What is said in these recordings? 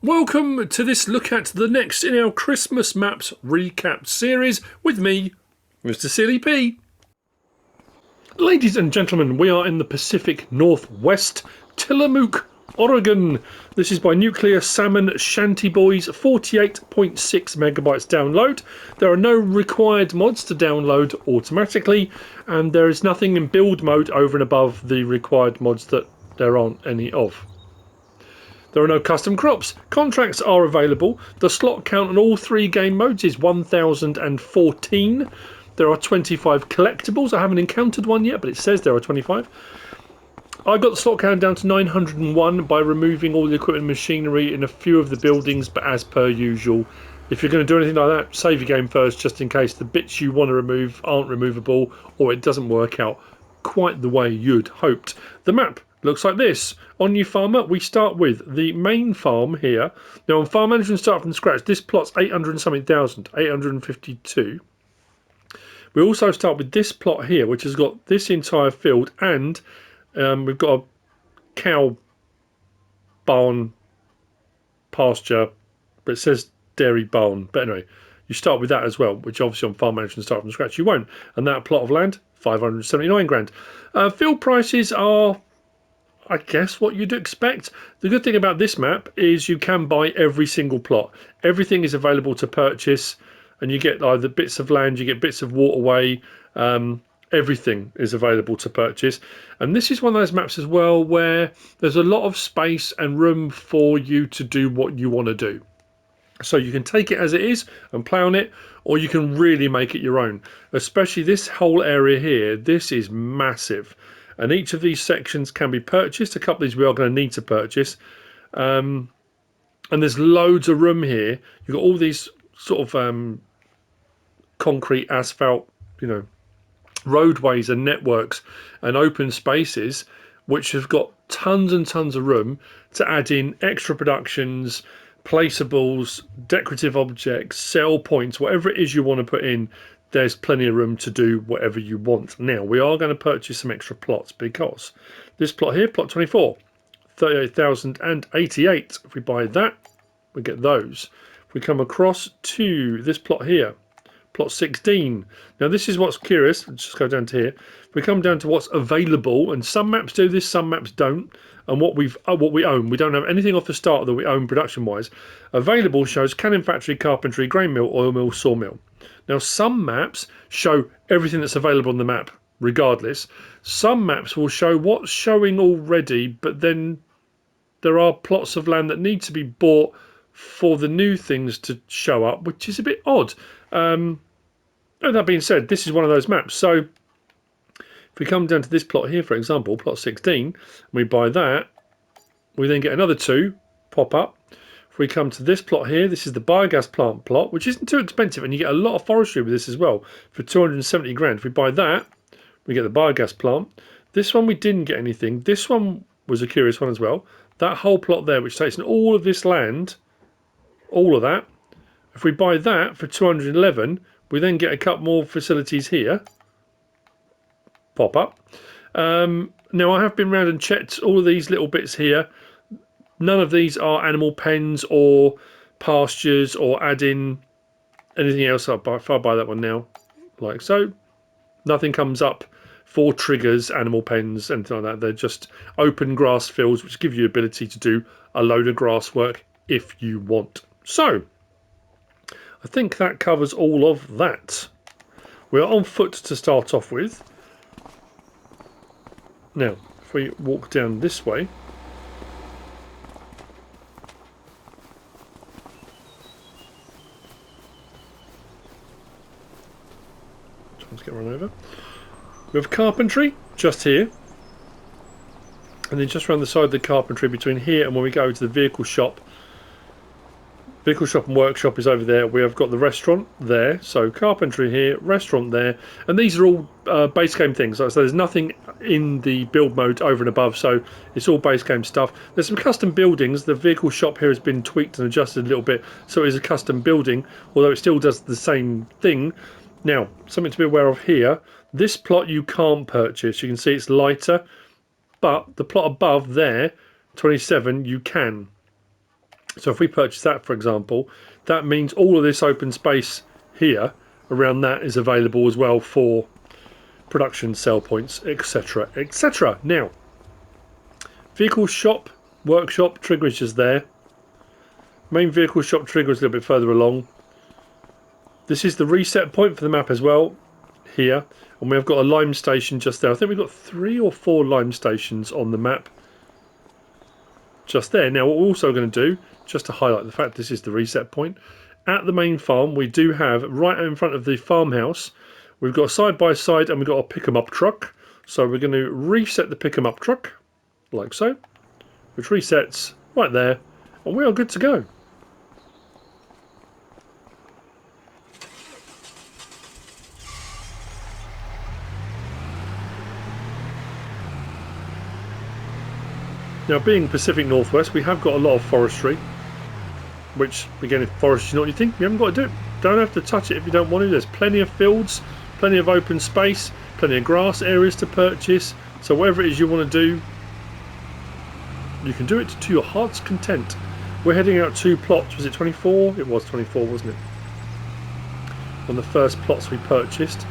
Welcome to this look at the next in our Christmas Maps recap series with me, MrSealyp. Ladies and gentlemen, we are in the Pacific Northwest, Tillamook, Oregon. This is by NuclearSalmon Shantyboys, 48.6 megabytes download. There are no required mods to download automatically, and there is nothing in build mode over and above the required mods that there aren't any of. There are no custom crops. Contracts are available. The slot count on all three game modes is 1014. There are 25 collectibles. I haven't encountered one yet, but it says there are 25. I got the slot count down to 901 by removing all the equipment and machinery in a few of the buildings, but as per usual, if you're going to do anything like that, save your game first, just in case the bits you want to remove aren't removable or it doesn't work out quite the way you'd hoped. The map looks like this. On New Farmer, we start with the main farm here. Now on Farm Management, start from scratch. This plot's 800 and something thousand, 852. We also start with this plot here, which has got this entire field, and we've got a cow barn pasture, but it says dairy barn. But anyway, you start with that as well, which obviously on Farm Management start from scratch you won't. And that plot of land, 579 grand. Field prices are, I guess, what you'd expect. The good thing about this map is you can buy every single plot. Everything is available to purchase, and you get either bits of land, you get bits of waterway, everything is available to purchase. And this is one of those maps as well where there's a lot of space and room for you to do what you want to do. So you can take it as it is and play on it, or you can really make it your own. Especially this whole area here, this is massive. And each of these sections can be purchased. A couple of these we are going to need to purchase. And there's loads of room here. You've got all these sort of concrete, asphalt, roadways and networks and open spaces, which have got tons and tons of room to add in extra productions, placeables, decorative objects, sell points, whatever it is you want to put in. There's plenty of room to do whatever you want. Now, we are going to purchase some extra plots because this plot here, plot 24, 38,088. If we buy that, we get those. If we come across to this plot here, plot 16. Now, this is what's curious. Let's just go down to here. If we come down to what's available, and some maps do this, some maps don't, and what we own. We don't have anything off the start that we own production-wise. Available shows canning factory, carpentry, grain mill, oil mill, sawmill. Now, some maps show everything that's available on the map, regardless. Some maps will show what's showing already, but then there are plots of land that need to be bought for the new things to show up, which is a bit odd. That being said, this is one of those maps. So if we come down to this plot here, for example, plot 16, we buy that, we then get another two pop up. If we come to this plot here, this is the biogas plant plot, which isn't too expensive, and you get a lot of forestry with this as well for 270 grand. If we buy that, we get the biogas plant. This one we didn't get anything. This one was a curious one as well. That whole plot there, which takes in all of this land, all of that. If we buy that for 211, we then get a couple more facilities here. Pop up. Now, I have been around and checked all of these little bits here. None of these are animal pens or pastures or add in anything else. If I buy that one now, like so, nothing comes up for triggers, animal pens, anything like that. They're just open grass fields, which give you the ability to do a load of grass work if you want. So, I think that covers all of that. We're on foot to start off with. Now, if we walk down this way, let's get run over. We have carpentry just here, and then just around the side of the carpentry between here and when we go to the vehicle shop. Vehicle shop and workshop is over there. We have got the restaurant there. So carpentry here, restaurant there. And these are all base game things. Like I said, there's nothing in the build mode over and above. So it's all base game stuff. There's some custom buildings. The vehicle shop here has been tweaked and adjusted a little bit. So it is a custom building, although it still does the same thing. Now, something to be aware of here. This plot you can't purchase. You can see it's lighter. But the plot above there, 27, you can. So if we purchase that, for example, that means all of this open space here around that is available as well for production, sell points, etc, etc. Now, vehicle shop, workshop, trigger is just there. Main vehicle shop trigger is a little bit further along. This is the reset point for the map as well, here. And we've got a lime station just there. I think we've got 3 or 4 lime stations on the map just there. Now what we're also going to do, just to highlight the fact this is the reset point, at the main farm we do have, right in front of the farmhouse, we've got a side-by-side and we've got a pick-em-up truck. So we're going to reset the pick-em-up truck, like so, which resets right there, and we are good to go. Now, being Pacific Northwest, we have got a lot of forestry, which, again, if forestry is not your thing, you haven't got to do it. Don't have to touch it if you don't want to. There's plenty of fields, plenty of open space, plenty of grass areas to purchase. So whatever it is you want to do, you can do it to your heart's content. We're heading out 2 plots. Was it 24? It was 24, wasn't it? On the first plots we purchased.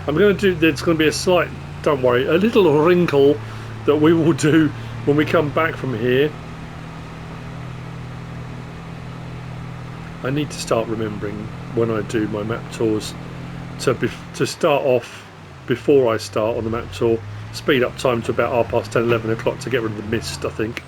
I'm going to do, there's going to be a slight, don't worry, a little wrinkle that we will do when we come back from here. I need to start remembering when I do my map tours to start off before I start on the map tour. Speed up time to about 10, 11 o'clock to get rid of the mist, I think.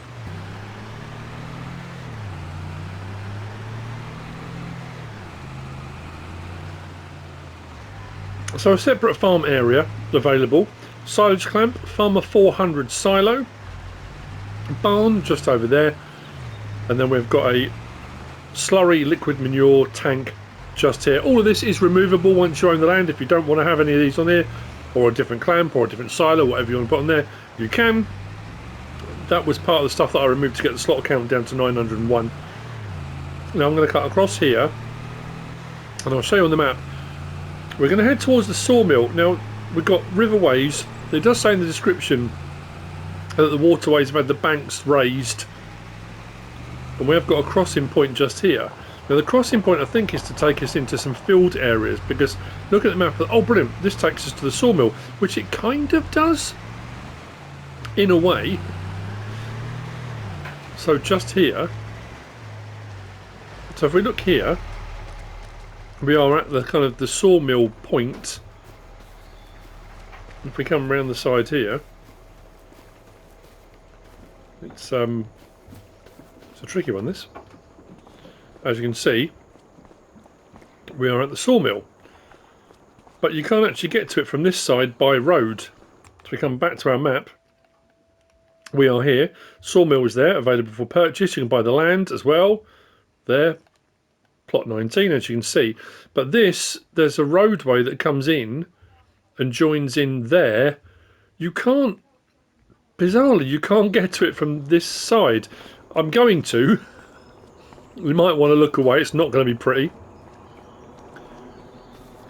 So a separate farm area available. Silage clamp, farmer 400 silo. Barn just over there, and then we've got a slurry liquid manure tank just here. All of this is removable once you own the land. If you don't want to have any of these on here, or a different clamp or a different silo, whatever you want to put on there, you can. That was part of the stuff that I removed to get the slot count down to 901. Now I'm going to cut across here, and I'll show you on the map. We're going to head towards the sawmill. Now we've got riverways. It does say in the description that the waterways have had the banks raised, and we have got a crossing point just here. Now the crossing point I think is to take us into some field areas, because look at the map. Oh brilliant, this takes us to the sawmill, which it kind of does in a way. So just here, so if we look here, we are at the kind of the sawmill point. If we come around the side here, it's a tricky one, this. As you can see, we are at the sawmill, but you can't actually get to it from this side by road. So we come back to our map. We are here. Sawmill is there, available for purchase. You can buy the land as well. There, plot 19, as you can see. But this, there's a roadway that comes in and joins in there. You can't. Bizarrely, you can't get to it from this side. I'm going to. You might want to look away. It's not going to be pretty.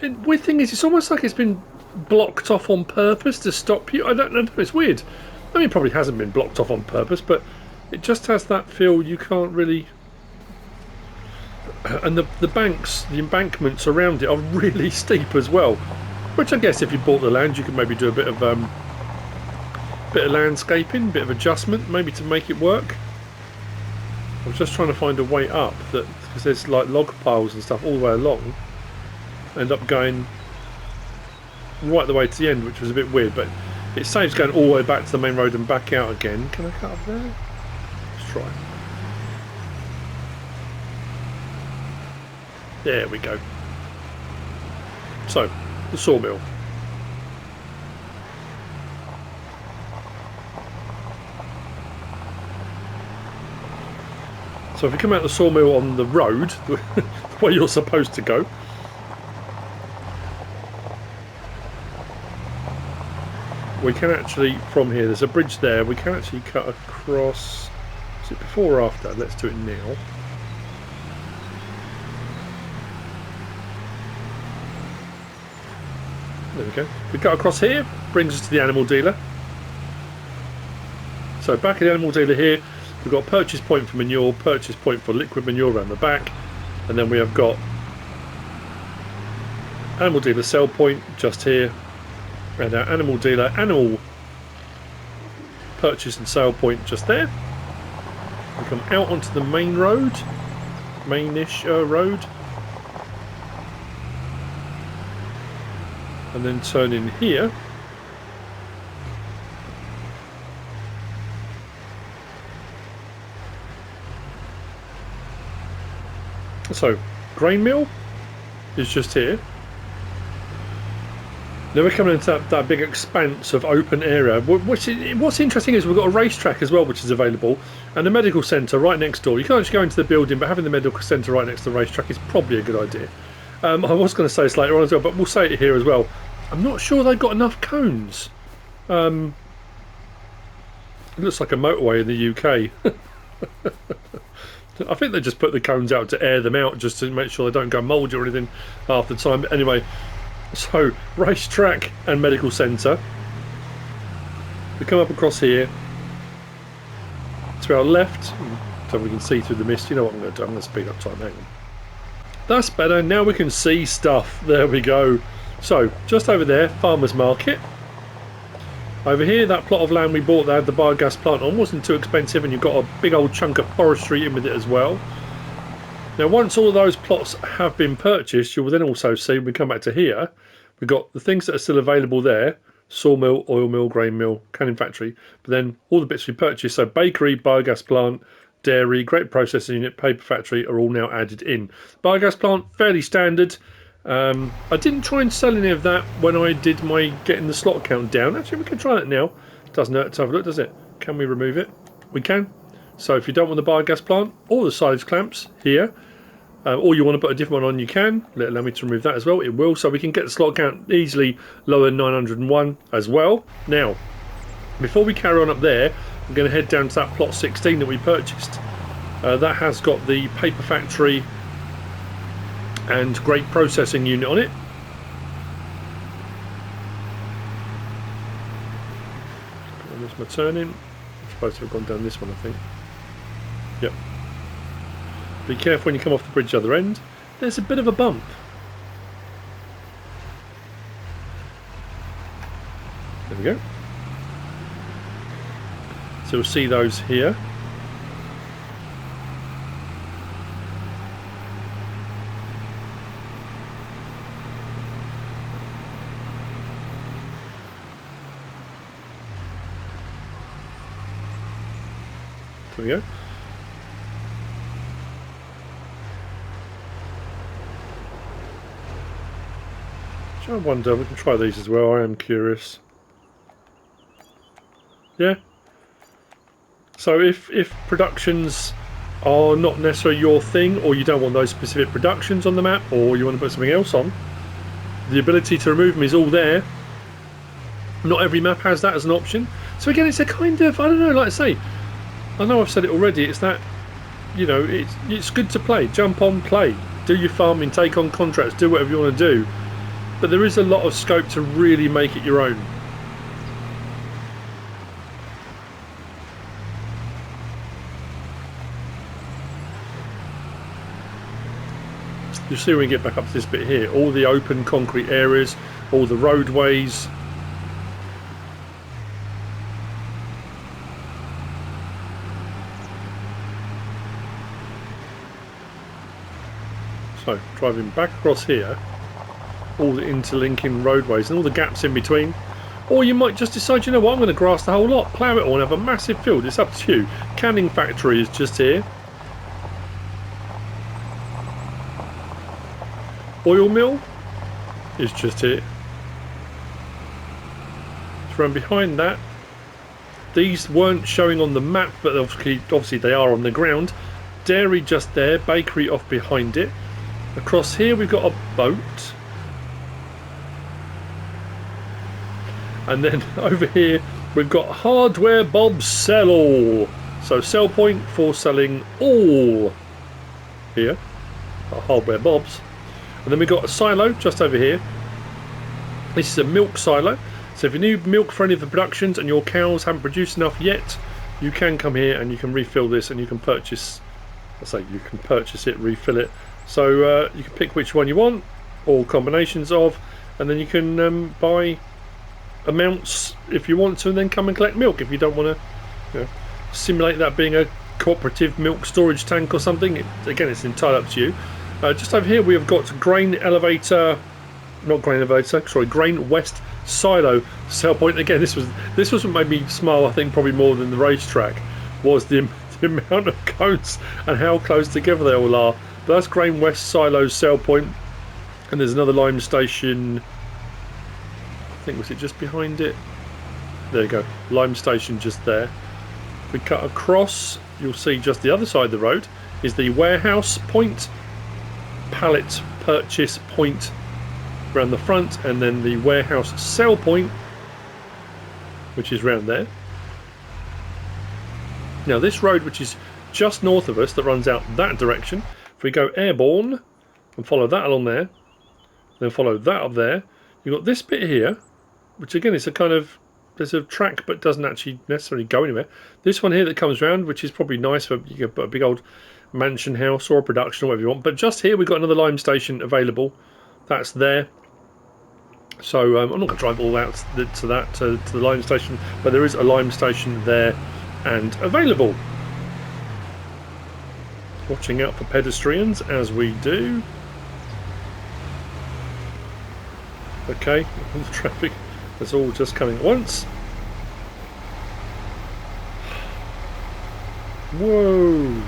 And weird thing is, it's almost like it's been blocked off on purpose to stop you. I don't know. It's weird. I mean, it probably hasn't been blocked off on purpose, but it just has that feel you can't really. And the banks, the embankments around it are really steep as well. Which I guess if you bought the land, you could maybe do a bit of landscaping, bit of adjustment, maybe to make it work. I was just trying to find a way up, that because there's like log piles and stuff all the way along. End up going right the way to the end, which was a bit weird, but it saves going all the way back to the main road and back out again. Can I cut up there? Let's try. There we go. So, the sawmill. So if you come out the sawmill on the road, the way you're supposed to go, we can actually, from here, there's a bridge there, we can actually cut across. Is it before or after? Let's do it now. There we go. We cut across here, brings us to the animal dealer. So back at the animal dealer here, We've got a purchase point for manure, purchase point for liquid manure around the back, and then we have got animal dealer sell point just here, and our animal dealer animal purchase and sale point just there. We come out onto the main road, mainish road, and then turn in here. So, grain mill is just here. Now we're coming into that big expanse of open area. What's interesting is we've got a racetrack as well, which is available, and a medical centre right next door. You can't just go into the building, but having the medical centre right next to the racetrack is probably a good idea. I was going to say this later on as well, but we'll say it here as well. I'm not sure they've got enough cones. It looks like a motorway in the UK. I think they just put the cones out to air them out, just to make sure they don't go mouldy or anything half the time. But anyway, so racetrack and medical centre. We come up across here to our left, so we can see through the mist. You know what I'm going to do? I'm going to speed up time. Hang on. That's better. Now we can see stuff. There we go. So just over there, farmers market. Over here, that plot of land we bought that had the biogas plant on wasn't too expensive, and you've got a big old chunk of forestry in with it as well. Now, once all of those plots have been purchased, you will then also see, when we come back to here, we've got the things that are still available there: sawmill, oil mill, grain mill, canning factory. But then all the bits we purchased, so bakery, biogas plant, dairy, grape processing unit, paper factory, are all now added in. Biogas plant, fairly standard. I didn't try and sell any of that when I did my getting the slot count down. Actually, we can try that now. Doesn't hurt to have a look, does it? Can we remove it? We can. So if you don't want the biogas plant or the silage clamps here, or you want to put a different one on, you can. Allow me to remove that as well. It will, so we can get the slot count easily lower than 901 as well. Now, before we carry on up there, I'm going to head down to that plot 16 that we purchased. That has got the paper factory and grape processing unit on it. There's my turning. I'm supposed to have gone down this one, I think. Yep. Be careful when you come off the bridge the other end. There's a bit of a bump. There we go. So we'll see those here. There we go. I wonder, we can try these as well. I am curious. Yeah. So if productions are not necessarily your thing, or you don't want those specific productions on the map, or you want to put something else on, the ability to remove them is all there. Not every map has that as an option. So again, it's a kind of, I don't know, like I say, I know I've said it already, it's that, you know, it's good to play. Jump on, play. Do your farming, take on contracts, do whatever you want to do. But there is a lot of scope to really make it your own. You'll see when we get back up to this bit here, all the open concrete areas, all the roadways. So, driving back across here, all the interlinking roadways and all the gaps in between. Or you might just decide, you know what, I'm going to grass the whole lot, plough it all and have a massive field. It's up to you. Canning factory is just here. Oil mill is just here. From behind that, these weren't showing on the map, but obviously they are on the ground. Dairy just there, bakery off behind it. Across here we've got a boat. And then over here we've got hardware Bob sell all. So sell point for selling all here. Hardware Bobs. And then we've got a silo just over here. This is a milk silo. So if you need milk for any of the productions and your cows haven't produced enough yet, you can come here and you can refill this, and you can purchase, I say you can purchase it, refill it. So you can pick which one you want, or combinations of, and then you can buy amounts if you want to, and then come and collect milk if you don't want to simulate that being a cooperative milk storage tank or something. Again, it's entirely up to you. Just over here we have got grain elevator, not grain elevator, sorry, grain west silo sell point. Again, this was what made me smile, I think, probably more than the racetrack, was the amount of cones and how close together they all are. But that's grain west silo sell point, and there's another lime station, I think, was it just behind it? There you go, lime station just there. If we cut across, you'll see just the other side of the road is the warehouse point, pallet purchase point around the front, and then the warehouse sell point, which is round there. Now this road, which is just north of us, that runs out that direction, if we go airborne and follow that along there, then follow that up there, you've got this bit here, which again is a kind of, there's a track but doesn't actually necessarily go anywhere. This one here that comes round, which is probably nice for, you can put a big old mansion house or a production or whatever you want. But just here we've got another lime station available. That's there. So I'm not going to drive all out to the lime station, but there is a lime station there and available. Watching out for pedestrians as we do. Okay, all the traffic is all just coming at once. Whoa!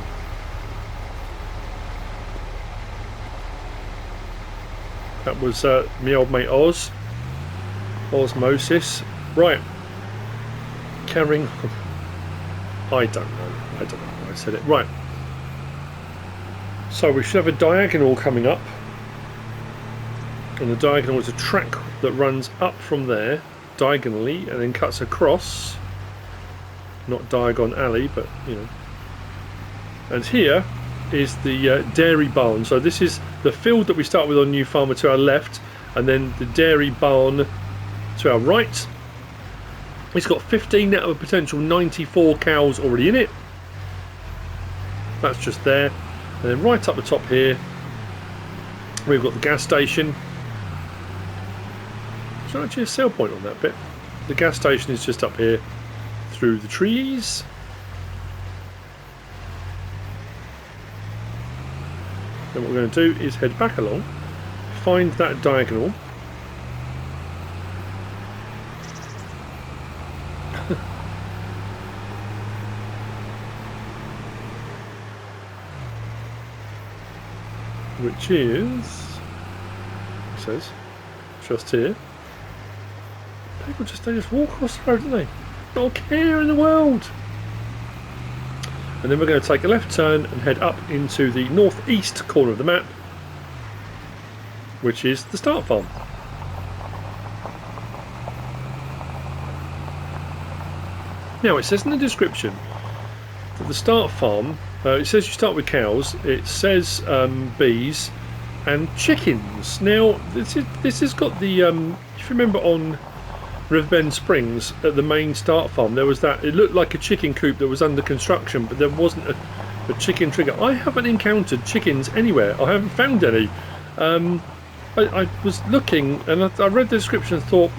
That was me old mate Oz. Osmosis. Right. Carrying on. I don't know why I said it. Right. So we should have a diagonal coming up. And the diagonal is a track that runs up from there, diagonally, and then cuts across. Not Diagon Alley, but, you know. And here is the dairy barn. So this is the field that we start with on New Farmer to our left, and then the dairy barn to our right. It's got 15 out of a potential 94 cows already in it. That's just there. And then right up the top here, we've got the gas station. There's not actually a sell point on that bit. The gas station is just up here through the trees. Then what we're going to do is head back along, find that diagonal. Which is, it says, just here. People just, they just walk across the road, don't they? Not a care in the world. And then we're going to take a left turn and head up into the northeast corner of the map, which is the start farm. Now it says in the description that the start farm, it says you start with cows, it says bees and chickens. Now this has got the, if you remember on Riverbend Springs at the main start farm, there was that, it looked like a chicken coop that was under construction, but there wasn't a chicken trigger. I haven't encountered chickens anywhere. I haven't found any. I was looking and I read the description and thought,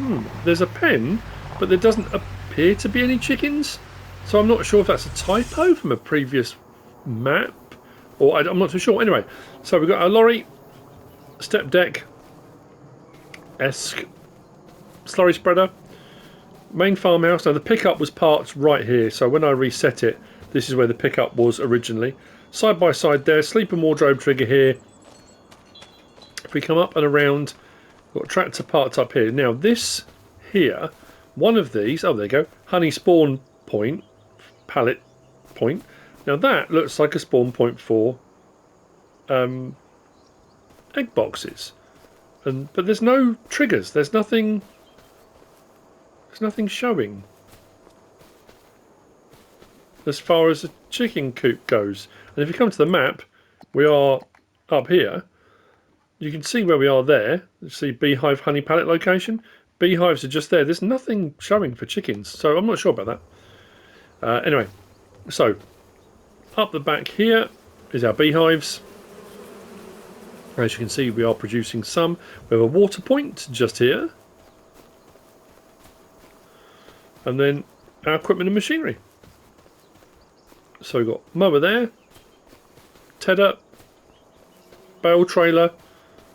there's a pen, but there doesn't appear to be any chickens. So I'm not sure if that's a typo from a previous map, or I'm not too sure. Anyway, so we've got our lorry, step deck-esque slurry spreader, main farmhouse. Now the pickup was parked right here, so when I reset it, this is where the pickup was originally. Side by side there, sleeper wardrobe trigger here. If we come up and around, we've got a tractor parked up here. Now this here, one of these, oh there you go, honey spawn point, pallet point. Now that looks like a spawn point for egg boxes, but there's no triggers. There's nothing showing as far as the chicken coop goes. And if you come to the map, we are up here. You can see where we are there. You see beehive honey pallet location. Beehives are just there. There's nothing showing for chickens, so I'm not sure about that. Anyway, so up the back here is our beehives. As you can see, we are producing some. We have a water point just here. And then our equipment and machinery. So we've got mower there, tedder, bale trailer.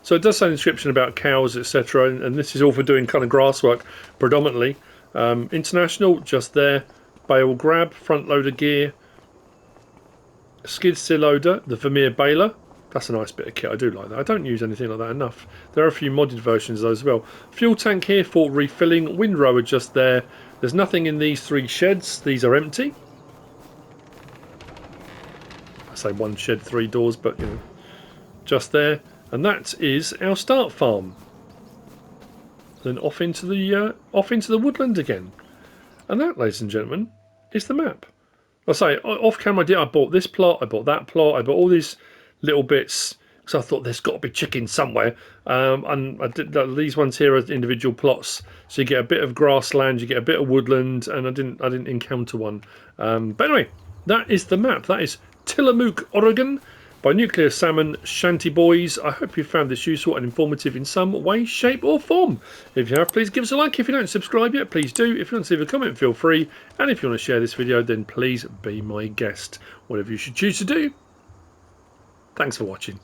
So it does say an inscription about cows, etc. And this is all for doing kind of grass work predominantly. International, just there. Bale grab, front loader gear, skid steer loader, the Vermeer baler. That's a nice bit of kit, I do like that. I don't use anything like that enough. There are a few modded versions of those as well. Fuel tank here for refilling, windrower just there. There's nothing in these 3 sheds, these are empty. I say 1 shed, 3 doors, but you know, just there. And that is our start farm. Then off into the woodland again. And that, ladies and gentlemen, is the map. I say, off camera I bought this plot, I bought that plot, I bought all these little bits because I thought there's got to be chickens somewhere, and I did these ones here are individual plots, so you get a bit of grassland, you get a bit of woodland, and I didn't encounter one. But anyway, that is the map. That is Tillamook, Oregon, by NuclearSalmon, Shantyboys. I hope you found this useful and informative in some way, shape or form. If you have, please give us a like. If you don't subscribe yet, please do. If you want to leave a comment, feel free. And if you want to share this video, then please be my guest. Whatever you should choose to do. Thanks for watching.